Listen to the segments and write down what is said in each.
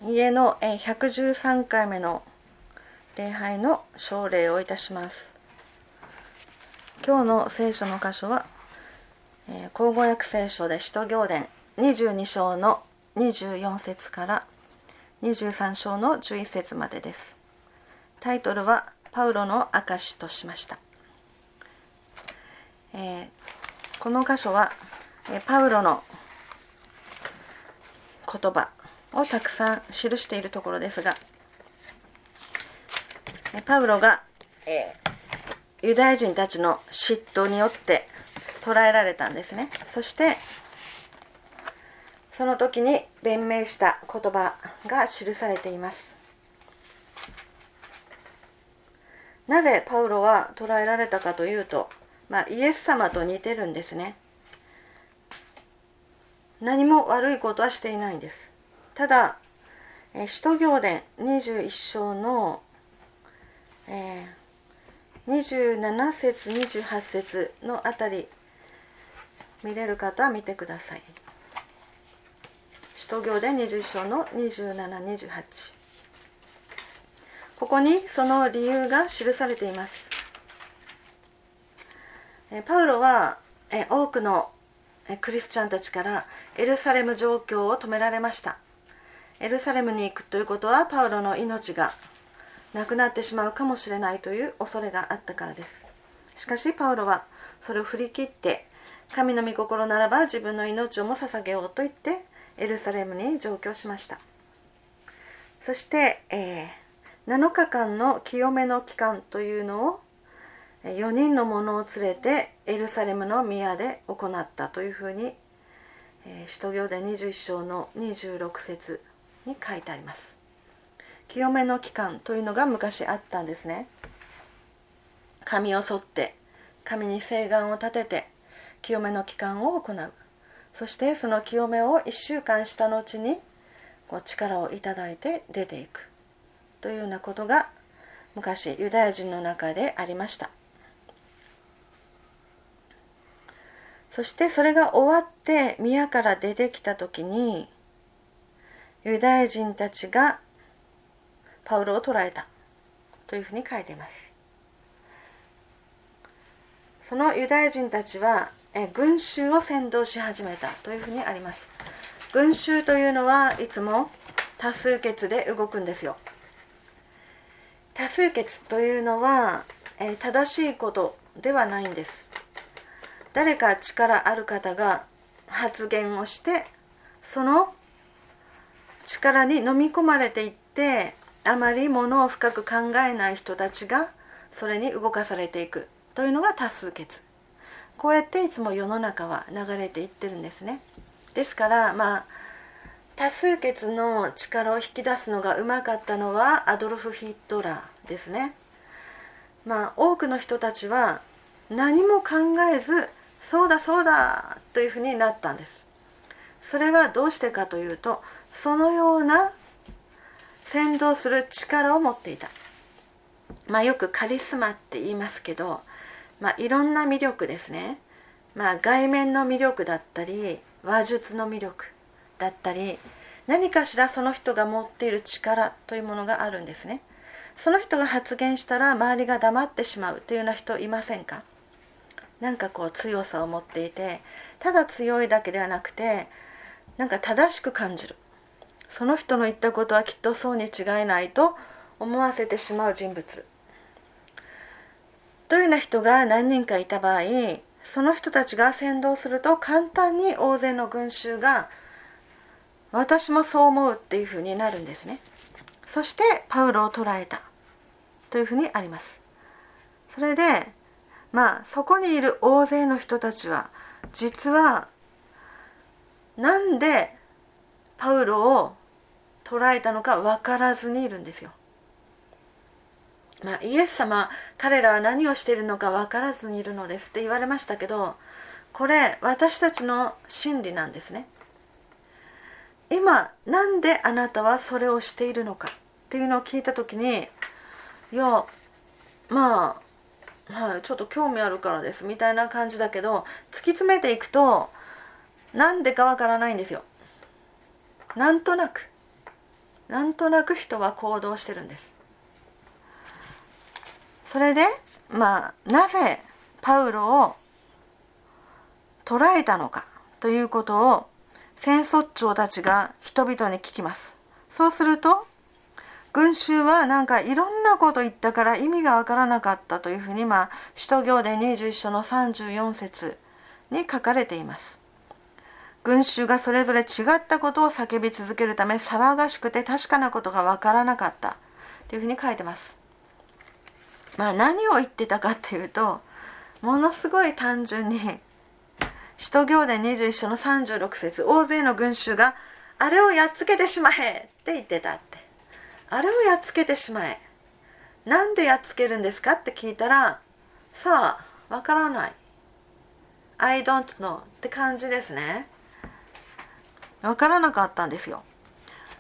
家の113回目の礼拝の奨励をいたします。今日の聖書の箇所は口語訳聖書で使徒行伝22章の24節から23章の11節までです。タイトルはパウロの証としました。この箇所はパウロの言葉をたくさん記しているところですが、パウロがユダヤ人たちの嫉妬によって捕らえられたんですね。そしてその時に弁明した言葉が記されています。なぜパウロは捕らえられたかというと、イエス様と似てるんですね。何も悪いことはしていないんです。ただ使徒行伝21章の27節28節のあたり見れる方は見てください。使徒行伝21章の27、28、ここにその理由が記されています。パウロは多くのクリスチャンたちからエルサレム状況を止められました。エルサレムに行くということはパウロの命がなくなってしまうかもしれないという恐れがあったからです。しかしパウロはそれを振り切って、神の御心ならば自分の命をも捧げようと言ってエルサレムに上京しました。そして、7日間の清めの期間というのを4人の者を連れてエルサレムの宮で行ったというふうに使徒行伝21章の26節に書いてあります。清めの期間というのが昔あったんですね。神を沿って神に誓願を立てて清めの期間を行う。そしてその清めを1週間した後に力をいただいて出ていくというようなことが昔ユダヤ人の中でありました。そしてそれが終わって宮から出てきた時にユダヤ人たちがパウロを捕らえたというふうに書いています。そのユダヤ人たちは群衆を扇動し始めたというふうにあります。群衆というのはいつも多数決で動くんですよ。多数決というのは正しいことではないんです。誰か力ある方が発言をして、その力に飲み込まれていって、あまりものを深く考えない人たちがそれに動かされていくというのが多数決。こうやっていつも世の中は流れていってるんですね。ですから多数決の力を引き出すのがうまかったのはアドルフ・ヒットラーですね。多くの人たちは何も考えず、そうだそうだというふうになったんです。それはどうしてかというと、そのような先導する力を持っていた。よくカリスマって言いますけど、いろんな魅力ですね。外面の魅力だったり、話術の魅力だったり、何かしらその人が持っている力というものがあるんですね。その人が発言したら周りが黙ってしまうというような人いませんか？なんか強さを持っていて、ただ強いだけではなくて、なんか正しく感じる。その人の言ったことはきっとそうに違いないと思わせてしまう人物というような人が何人かいた場合、その人たちが先導すると簡単に大勢の群衆が私もそう思うっていうふうになるんですね。そしてパウロを捕らえたというふうにあります。それでそこにいる大勢の人たちは実はなんでパウロを捕らえたのか分からずにいるんですよ。イエス様、彼らは何をしているのか分からずにいるのですって言われましたけど、これ私たちの真理なんですね。今なんであなたはそれをしているのかっていうのを聞いたときに、いやちょっと興味あるからですみたいな感じだけど、突き詰めていくとなんでかわからないんですよ。なんとなくなんとなく人は行動してるんです。それでなぜパウロを捕らえたのかということを戦率長たちが人々に聞きます。そうすると群衆はなんかいろんなこと言ったから意味がわからなかったというふうに使徒行伝21章の34節に書かれています。群衆がそれぞれ違ったことを叫び続けるため騒がしくて確かなことがわからなかったというふうに書いてます。何を言ってたかというと、ものすごい単純に使徒行伝21章の36節、大勢の群衆があれをやっつけてしまえって言ってたって。あれをやっつけてしまえ。なんでやっつけるんですかって聞いたら、さあわからない、 I don't know って感じですね。わからなかったんですよ。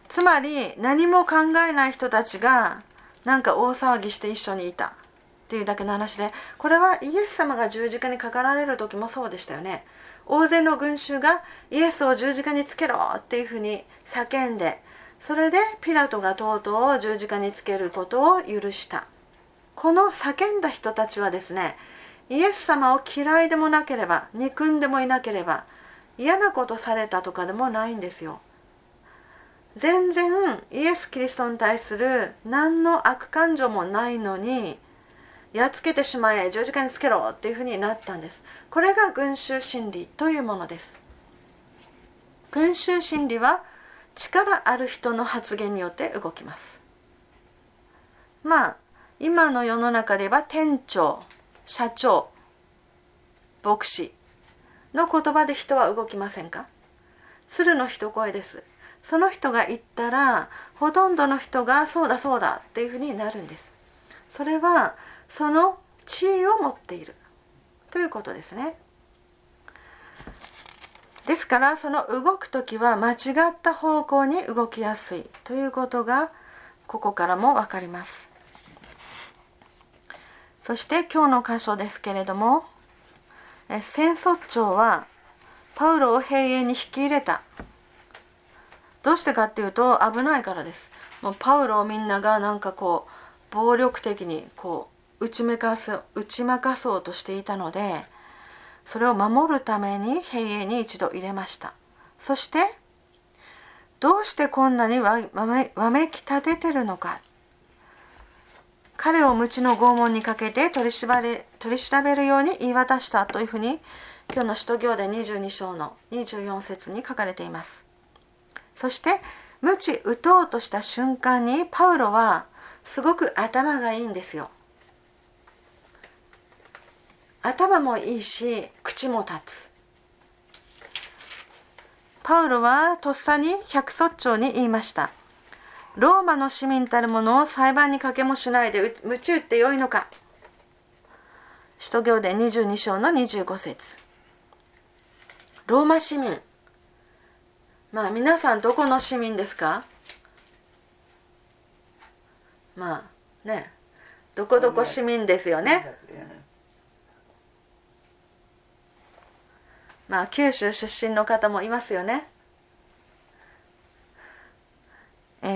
つまり何も考えない人たちがなんか大騒ぎして一緒にいたっていうだけの話で、これはイエス様が十字架にかかられる時もそうでしたよね。大勢の群衆がイエスを十字架につけろっていうふうに叫んで、それでピラトがとうとう十字架につけることを許した。この叫んだ人たちはですね、イエス様を嫌いでもなければ憎んでもいなければ嫌なことされたとかでもないんですよ。全然イエス・キリストに対する何の悪感情もないのに、やっつけてしまえ、十字架につけろっていうふうになったんです。これが群衆心理というものです。群衆心理は力ある人の発言によって動きます。今の世の中で言えば店長、社長、牧師の言葉で人は動きませんか？鶴の一声です。その人が言ったらほとんどの人がそうだそうだっていうふうになるんです。それはその地位を持っているということですね。ですからその動くときは間違った方向に動きやすいということがここからも分かります。そして今日の箇所ですけれども、戦率長はパウロを兵営に引き入れた。どうしてかっていうと危ないからです。もうパウロをみんながなんか暴力的に打ち負かそうとしていたので、それを守るために兵営に一度入れました。そしてどうしてこんなにわめき立ててるのか、彼を無知の拷問にかけて取り調べるように言い渡したというふうに今日の使徒行伝22章の24節に書かれています。そして鞭打とうとした瞬間にパウロはすごく頭がいいんですよ。頭もいいし口も立つ。パウロはとっさに百率長に言いました。ローマの市民たる者を裁判にかけもしないで鞭打ってよいのか。使徒行伝22章の25節。ローマ市民、皆さんどこの市民ですか？どこどこ市民ですよね。九州出身の方もいますよね。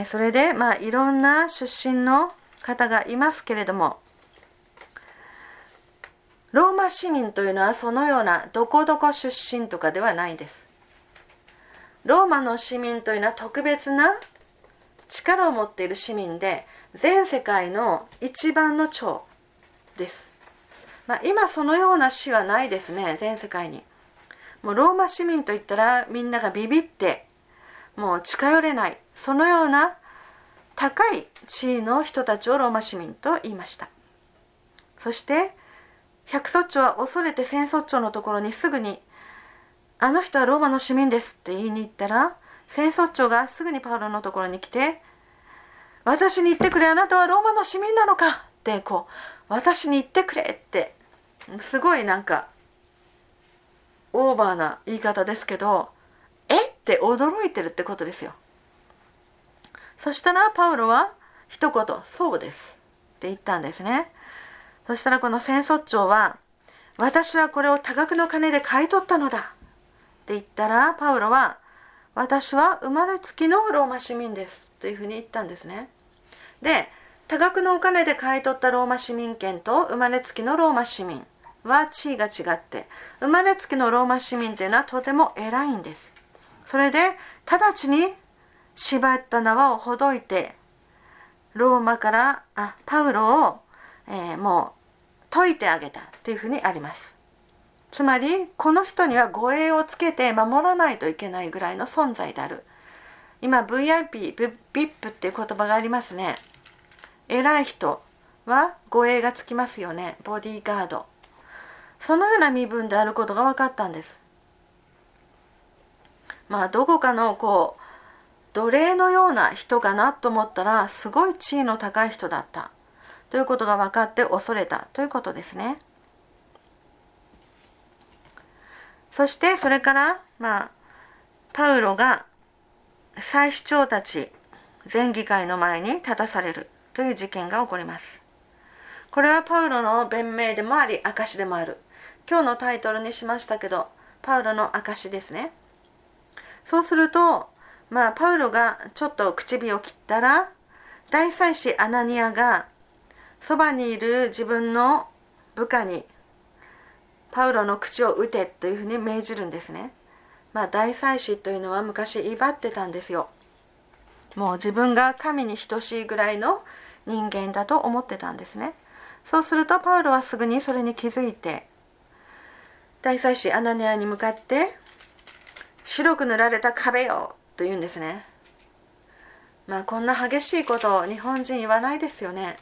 それでいろんな出身の方がいますけれども、ローマ市民というのはそのようなどこどこ出身とかではないです。ローマの市民というのは特別な力を持っている市民で、全世界の一番の長です。今そのような市はないですね、全世界に。もうローマ市民といったらみんながビビってもう近寄れない、そのような高い地位の人たちをローマ市民と言いました。そして百率長は恐れて戦率長のところにすぐに、あの人はローマの市民ですって言いに行ったら、戦率長がすぐにパウロのところに来て、私に言ってくれ、あなたはローマの市民なのかって私に言ってくれって、すごいなんかオーバーな言い方ですけど、って驚いてるってことですよ。そしたらパウロは一言、そうですって言ったんですね。そしたらこの戦率長は、私はこれを多額の金で買い取ったのだって言ったら、パウロは、私は生まれつきのローマ市民ですというふうに言ったんですね。で、多額のお金で買い取ったローマ市民権と生まれつきのローマ市民は地位が違って、生まれつきのローマ市民というのはとても偉いんです。それで直ちに縛った縄をほどいてローマからパウロを、もう解いてあげたというふうにあります。つまりこの人には護衛をつけて守らないといけないぐらいの存在である。今 VIP、VIP っていう言葉がありますね。偉い人は護衛がつきますよね。ボディーガード。そのような身分であることが分かったんです。どこかの奴隷のような人かなと思ったら、すごい地位の高い人だったということが分かって恐れたということですね。そしてそれからパウロが祭司長たち全議会の前に立たされるという事件が起こります。これはパウロの弁明でもあり証でもある。今日のタイトルにしましたけど、パウロの証ですね。そうするとパウロがちょっと口火を切ったら、大祭司アナニアがそばにいる自分の部下にパウロの口を打てというふうに命じるんですね。大祭司というのは昔威張ってたんですよ。もう自分が神に等しいぐらいの人間だと思ってたんですね。そうするとパウロはすぐにそれに気づいて、大祭司アナニアに向かって白く塗られた壁よと言うんですね。こんな激しいことを日本人言わないですよね。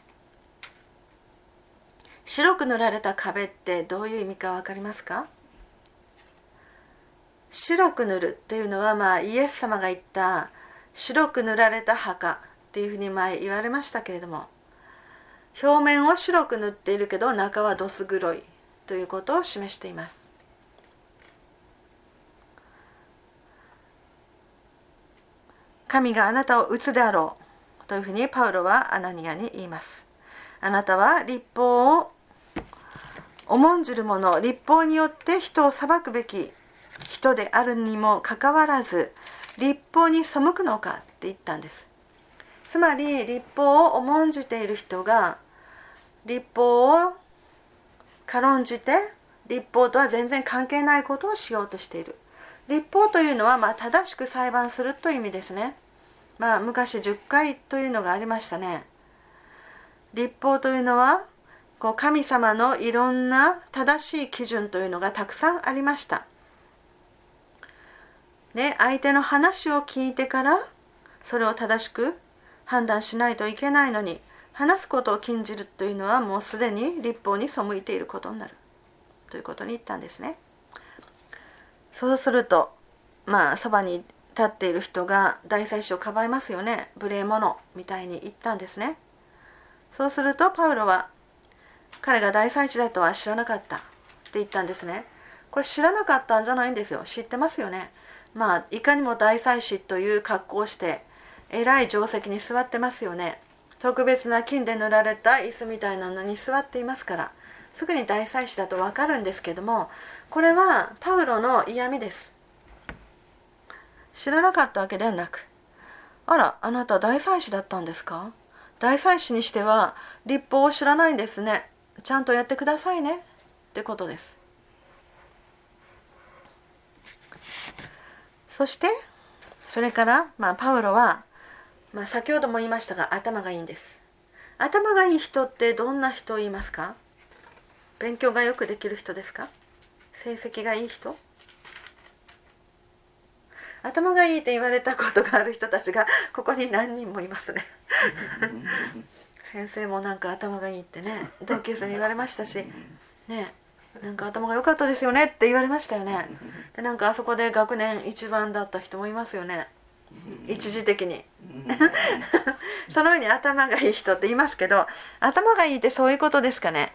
白く塗られた壁ってどういう意味か分かりますか？白く塗るというのは、イエス様が言った白く塗られた墓っていうふうに前言われましたけれども、表面を白く塗っているけど中はどす黒いということを示しています。神があなたを打つであろうというふうにパウロはアナニアに言います。あなたは律法を重んじる者、律法によって人を裁くべき人であるにもかかわらず、律法に背くのかって言ったんです。つまり律法を重んじている人が律法を軽んじて、律法とは全然関係ないことをしようとしている。律法というのは正しく裁判するという意味ですね。昔10回というのがありましたね。律法というのは神様のいろんな正しい基準というのがたくさんありました。相手の話を聞いてからそれを正しく判断しないといけないのに、話すことを禁じるというのはもうすでに律法に背いていることになるということに言ったんですね。そうするとそばに立っている人が大祭司をかばいますよね。無礼者みたいに言ったんですね。そうするとパウロは、彼が大祭司だとは知らなかったって言ったんですね。これ知らなかったんじゃないんですよ。知ってますよね。いかにも大祭司という格好をして偉い定石に座ってますよね。特別な金で塗られた椅子みたいなのに座っていますから、すぐに大祭司だと分かるんですけども、これはパウロの嫌味です。知らなかったわけではなく、あなた大祭司だったんですか？大祭司にしては律法を知らないんですね。ちゃんとやってくださいねってことです。そしてそれからパウロは、先ほども言いましたが頭がいいんです。頭がいい人ってどんな人を言いますか？勉強がよくできる人ですか？成績がいい人？頭がいいって言われたことがある人たちがここに何人もいますね先生も頭がいいってね、同級生に言われましたしね、頭が良かったですよねって言われましたよね。であそこで学年一番だった人もいますよね、一時的にそのように頭がいい人って言いますけど、頭がいいってそういうことですかね。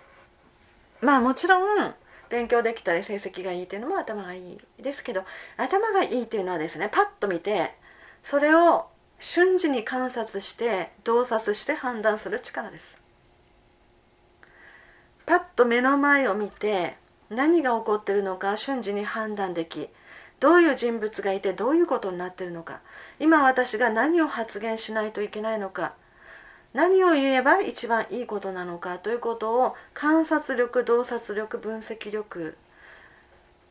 もちろん勉強できたり成績がいいというのも頭がいいですけど、頭がいいというのはですね、パッと見てそれを瞬時に観察して洞察して判断する力です。パッと目の前を見て何が起こっているのか瞬時に判断でき、どういう人物がいてどういうことになっているのか、今私が何を発言しないといけないのか、何を言えば一番いいことなのかということを観察力、洞察力、分析力、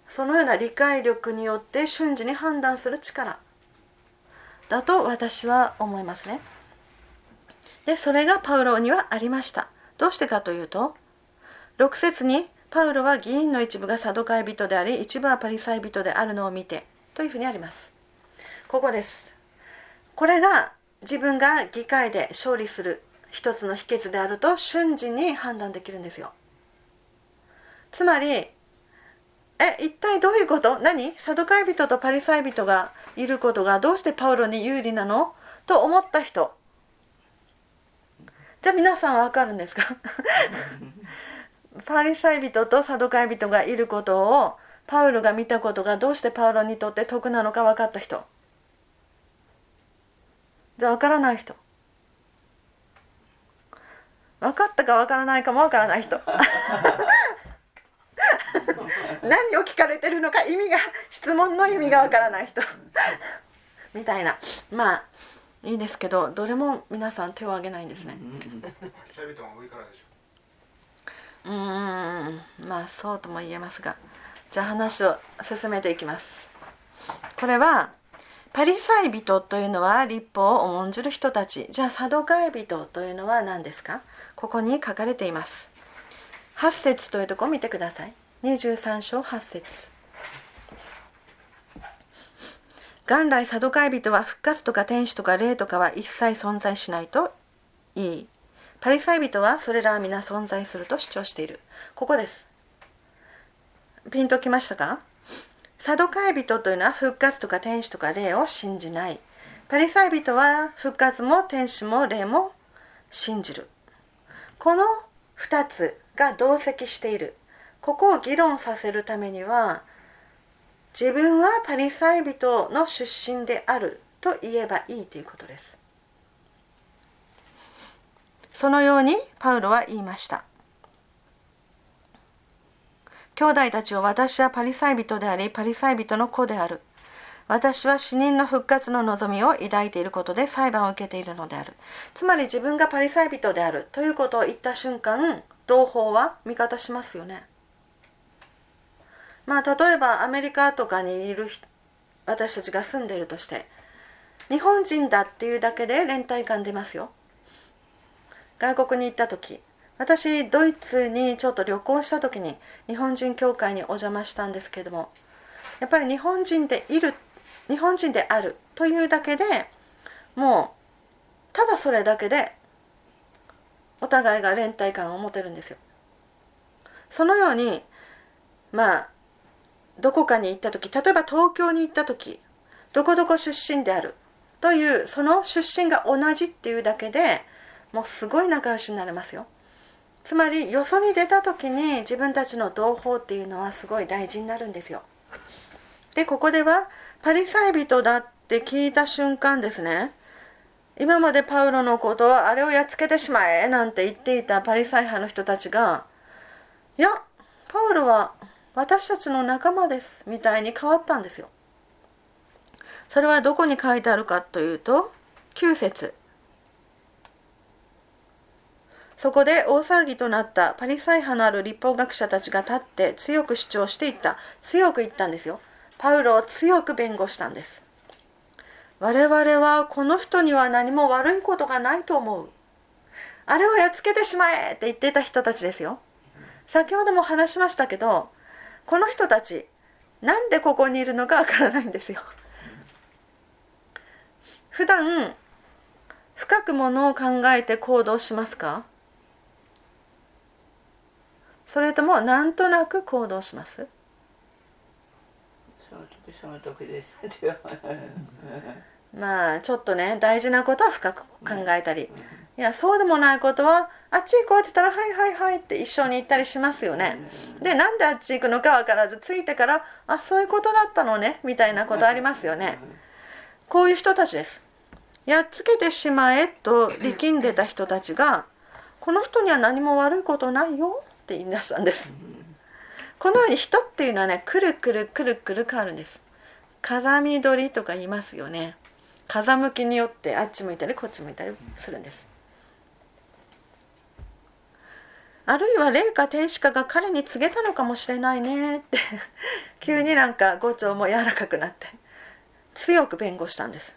そのような理解力によって瞬時に判断する力だと私は思いますね。で、それがパウロにはありました。どうしてかというと、6節にパウロは議員の一部がサドカイ人であり、一部はパリサイ人であるのを見てというふうにあります。ここです。これが自分が議会で勝利する一つの秘訣であると瞬時に判断できるんですよ。つまり、一体どういうこと？何？サドカイ人とパリサイ人がいることがどうしてパウロに有利なの？と思った人。じゃあ皆さんわかるんですか？パリサイ人とサドカイ人がいることをパウロが見たことがどうしてパウロにとって得なのか分かった人。じゃあ分からない人。分かったか分からないかも分からない人。何を聞かれてるのか質問の意味が分からない人みたいな。まあいいですけど、どれも皆さん手を挙げないんですね。まあそうとも言えますが、じゃあ話を進めていきます。これはパリサイ人というのは律法を重んじる人たち。じゃあサドカイ人というのは何ですか？ここに書かれています。8節というところを見てください。23章8節。元来サドカイ人は復活とか天使とか霊とかは一切存在しないといい。パリサイ人はそれらは皆存在すると主張している。ここです。ピンときましたか？サドカイ人というのは復活とか天使とか霊を信じない。パリサイ人は復活も天使も霊も信じる。この2つが同席している。ここを議論させるためには、自分はパリサイ人の出身であると言えばいいということです。そのようにパウロは言いました。兄弟たちを、私はパリサイ人であり、パリサイ人の子である。私は死人の復活の望みを抱いていることで裁判を受けているのである。つまり自分がパリサイ人であるということを言った瞬間、同胞は味方しますよね。まあ例えばアメリカとかにいる私たちが住んでいるとして、日本人だっていうだけで連帯感出ますよ。外国に行った時、私ドイツにちょっと旅行した時に日本人教会にお邪魔したんですけれども、やっぱり日本人であるというだけでもうただそれだけでお互いが連帯感を持てるんですよ。そのようにまあどこかに行った時、例えば東京に行った時、どこどこ出身であるというその出身が同じっていうだけでもうすごい仲良しになれますよ。つまりよそに出た時に自分たちの同胞っていうのはすごい大事になるんですよ。で、ここではパリサイ人だって聞いた瞬間ですね、今までパウロのことをあれをやっつけてしまえなんて言っていたパリサイ派の人たちが、いやパウロは私たちの仲間ですみたいに変わったんですよ。それはどこに書いてあるかというと9節。そこで大騒ぎとなったパリサイ派のある律法学者たちが立って強く主張していった。強く言ったんですよ。パウロを強く弁護したんです。我々はこの人には何も悪いことがないと思う。あれをやっつけてしまえって言っていた人たちですよ。先ほども話しましたけど、この人たちなんでここにいるのかわからないんですよ。普段深くものを考えて行動しますか？それともなんとなく行動します？その時その時でまあちょっとね、大事なことは深く考えたり、いやそうでもないことはあっち行こうって言ったらはいはいはいって一緒に行ったりしますよね。で、なんであっち行くのか分からず着いてからあ、そういうことだったのねみたいなことありますよね。こういう人たちです。やっつけてしまえと力んでた人たちが、この人には何も悪いことないよって言い出したんです。このように人っていうのはね、くるくるくるくる変わるんです。風見鶏とか言いますよね。風向きによってあっち向いたりこっち向いたりするんです。あるいは霊か天使かが彼に告げたのかもしれないねって急になんか語調も柔らかくなって強く弁護したんです。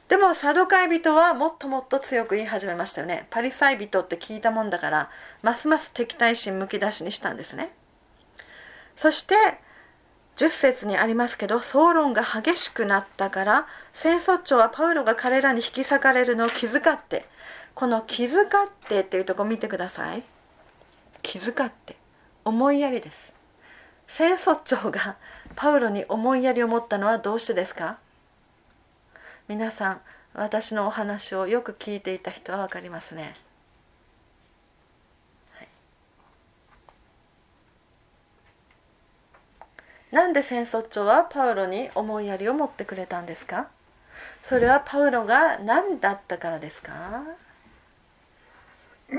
でもサドカイ人はもっともっと強く言い始めましたよね。パリサイ人って聞いたもんだからますます敵対心むき出しにしたんですね。そして10節にありますけど、争論が激しくなったから戦争長はパウロが彼らに引き裂かれるのを気遣って、この気遣ってっていうところ見てください。気遣って、思いやりです。戦争長がパウロに思いやりを持ったのはどうしてですか？皆さん、私のお話をよく聞いていた人は分かりますね。はい、なんで戦争長はパウロに思いやりを持ってくれたんですか？それはパウロが何だったからですか？ロ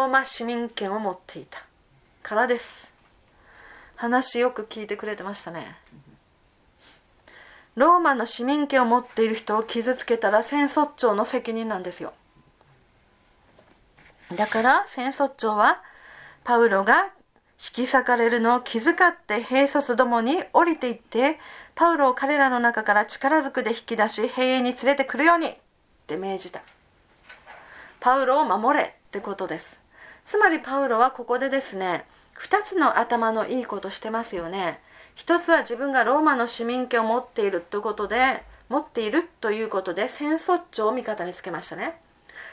ーマ市民権を持っていたからです。話よく聞いてくれてましたね。ローマの市民権を持っている人を傷つけたら戦争長の責任なんですよ。だから戦争長はパウロが引き裂かれるのを気遣って兵卒どもに降りていってパウロを彼らの中から力ずくで引き出し兵営に連れてくるようにって命じた。パウロを守れってことです。つまりパウロはここでですね、2つの頭のいいことしてますよね。一つは自分がローマの市民権を持っているということで戦争長を味方につけましたね。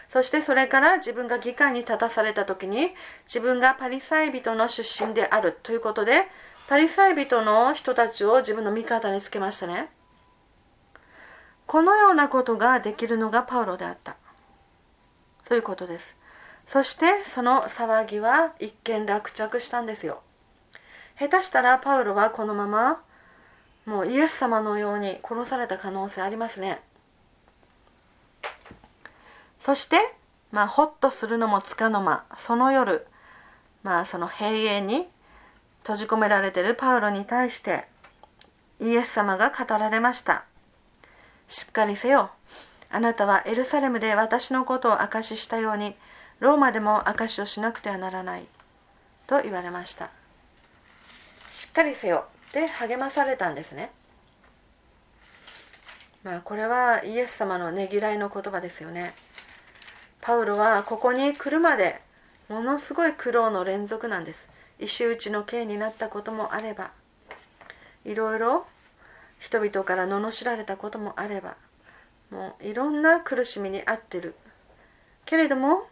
そしてそれから自分が議会に立たされた時に自分がパリサイ人の出身であるということでパリサイ人の人たちを自分の味方につけましたね。このようなことができるのがパウロであったということです。そしてその騒ぎは一見落着したんですよ。下手したらパウロはこのままもうイエス様のように殺された可能性ありますね。そしてホッとするのもつかの間、その夜その兵営に閉じ込められているパウロに対してイエス様が語られました。しっかりせよ、あなたはエルサレムで私のことを証ししたようにローマでも証しをしなくてはならないと言われました。しっかりせよって励まされたんですね。これはイエス様のねぎらいの言葉ですよね。パウロはここに来るまでものすごい苦労の連続なんです。石打ちの刑になったこともあれば、いろいろ人々から罵られたこともあれば、もういろんな苦しみに遭ってるけれども、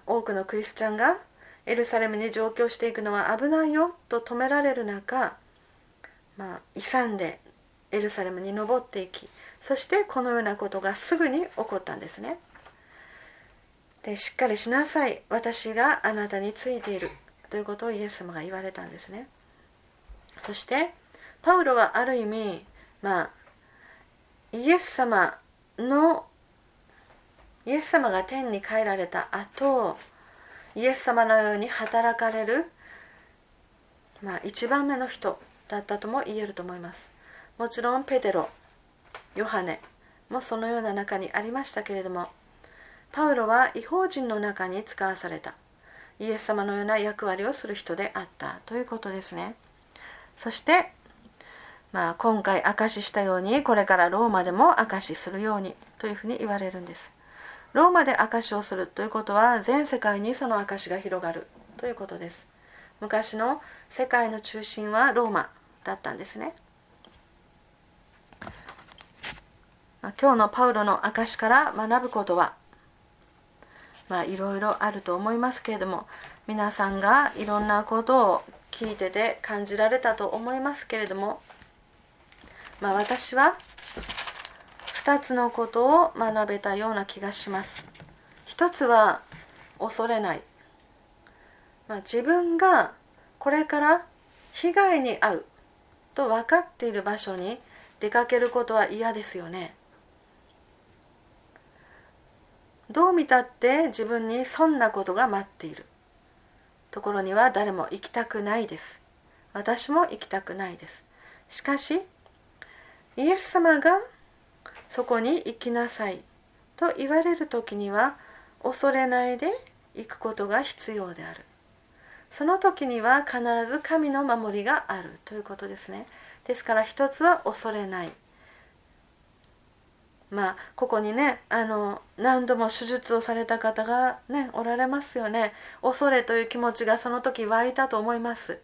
多くのクリスチャンがエルサレムに上京していくのは危ないよと止められる中、勇んでエルサレムに登っていき、そしてこのようなことがすぐに起こったんですね。で、しっかりしなさい、私があなたについているということをイエス様が言われたんですね。そしてパウロはある意味、イエス様が天に帰られた後、イエス様のように働かれる、一番目の人だったとも言えると思います。もちろんペテロ、ヨハネもそのような中にありましたけれども、パウロは異邦人の中に使わされたイエス様のような役割をする人であったということですね。そして、今回証ししたようにこれからローマでも証しするようにというふうに言われるんです。ローマで証しをするということは全世界にその証しが広がるということです。昔の世界の中心はローマだったんですね。今日のパウロの証しから学ぶことはいろいろあると思いますけれども、皆さんがいろんなことを聞いてて感じられたと思いますけれども、私は2つのことを学べたような気がします。一つは恐れない、自分がこれから被害に遭うと分かっている場所に出かけることは嫌ですよね。どう見たって自分にそんなことが待っているところには誰も行きたくないです。私も行きたくないです。しかしイエス様がそこに行きなさいと言われる時には恐れないで行くことが必要である。その時には必ず神の守りがあるということですね。ですから一つは恐れない。ここにね、何度も手術をされた方がねおられますよね。恐れという気持ちがその時湧いたと思います。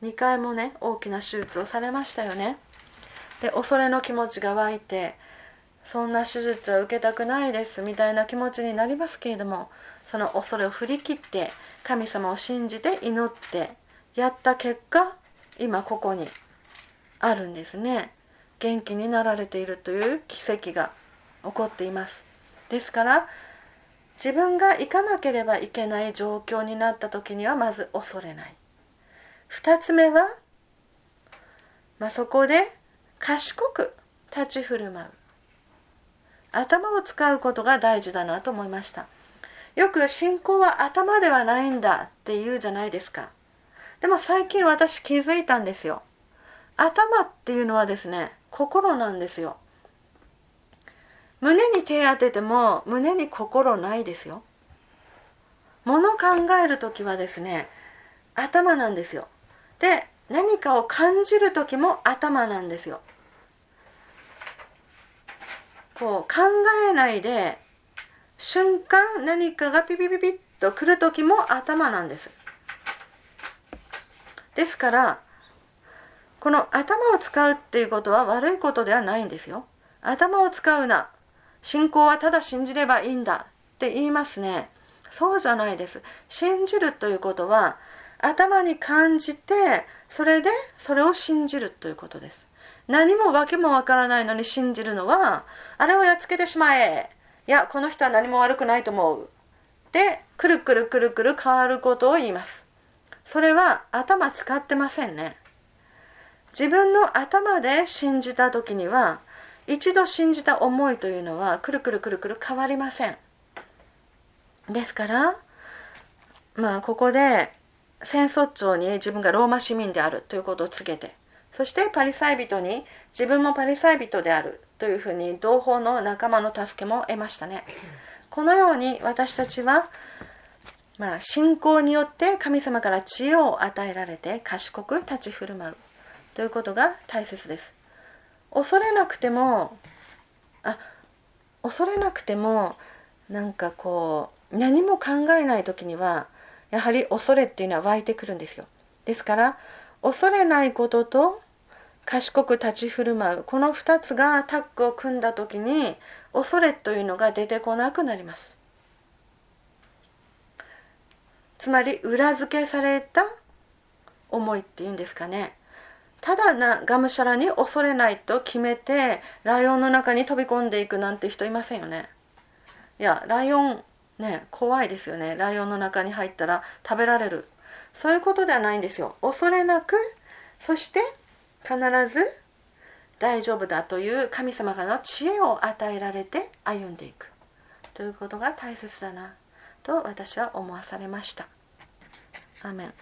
2回もね大きな手術をされましたよね。で恐れの気持ちが湧いて、そんな手術は受けたくないですみたいな気持ちになりますけれども、その恐れを振り切って神様を信じて祈ってやった結果、今ここにあるんですね。元気になられているという奇跡が起こっています。ですから自分が行かなければいけない状況になった時にはまず恐れない。2つ目は、そこで賢く立ち振る舞う。頭を使うことが大事だなと思いました。よく信仰は頭ではないんだって言うじゃないですか。でも最近私気づいたんですよ。頭っていうのはですね、心なんですよ。胸に手当てても胸に心ないですよ。物考えるときはですね、頭なんですよ。で、何かを感じるときも頭なんですよ。考えないで瞬間何かがピピピピッと来るときも頭なんです。ですからこの頭を使うっていうことは悪いことではないんですよ。頭を使うな、信仰はただ信じればいいんだって言いますね。そうじゃないです。信じるということは頭に感じて、それでそれを信じるということです。何も訳もわからないのに信じるのは、あれをやっつけてしまえ、いやこの人は何も悪くないと思うで、くるくるくるくる変わることを言います。それは頭使ってませんね。自分の頭で信じた時には、一度信じた思いというのはくるくるくるくる変わりません。ですからここで戦争長に自分がローマ市民であるということを告げて、そしてパリサイ人に自分もパリサイ人であるというふうに同胞の仲間の助けも得ましたね。このように私たちは信仰によって神様から知恵を与えられて賢く立ち振る舞うということが大切です。恐れなくても何も考えない時にはやはり恐れっていうのは湧いてくるんですよ。ですから恐れないことと賢く立ち振る舞う、この2つがタッグを組んだ時に恐れというのが出てこなくなります。つまり裏付けされた思いっていうんですかね。ただがむしゃらに恐れないと決めてライオンの中に飛び込んでいくなんて人いませんよね。いやライオンね、怖いですよね。ライオンの中に入ったら食べられる、そういうことではないんですよ。恐れなく、そして必ず大丈夫だという神様からの知恵を与えられて歩んでいくということが大切だなと私は思わされました。アーメン。